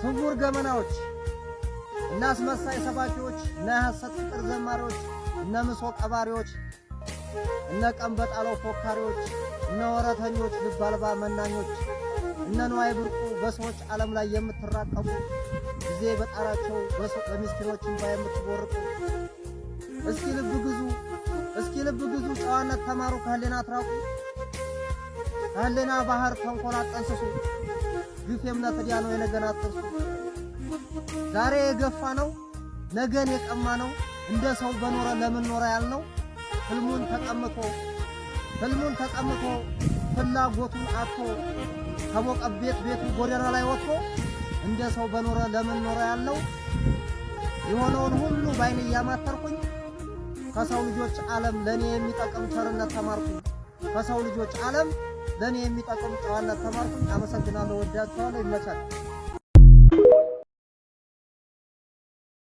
ስውር ገመናዎች እና አስመሳይ ሰባኪዎች እና የሐሰት ፍቅር ዘማሪዎች እነ ምሶ ቀባሪዎች እነ ቀንበጣለው ፎካሪዎች እነ ወረተኞች ልብ አልባ መናኞች እነ ንዋይ ብርቁ በሰዎች ዓለም ላይ የምትራቀቁ ጊዜ በጣራቸው በምስኪኖች እንባ የምትቦርቁ እስኪ ልብ ግዙ ጨዋነት ተማሩ ከህሊና አትራቁ ከህሊና ባህር ተንኮል አጠንስሱ ግፍ የእምነት ዕዳ ነው የነገን አትርሱ ዛሬ የገፋ ነው ነገን የቀማ ነው እንደ ሰው በኖረ ለምን ኖረ ያልነው ህልሙን ተቀምጦ ፍላጎቱን አጥቶ ከሞቀበት ቤቱ ጎዳና ላይ ወጥቶ እንደ ሰው በኖረ ለምን ኖረ ያልነው የሆነውን ሁሉ ባይኔ ያማተርኩኝ ከሰው ልጆች ዓለም ለኔ የሚጠቅም ቸርነት ተማርኩኝ ከሰው ልጆች ዓለም ለኔ የሚጠቅም ጨዋነት ተማርኩኝ። አመሰግናለሁ። ወዳችኋለሁ። ይመቻል።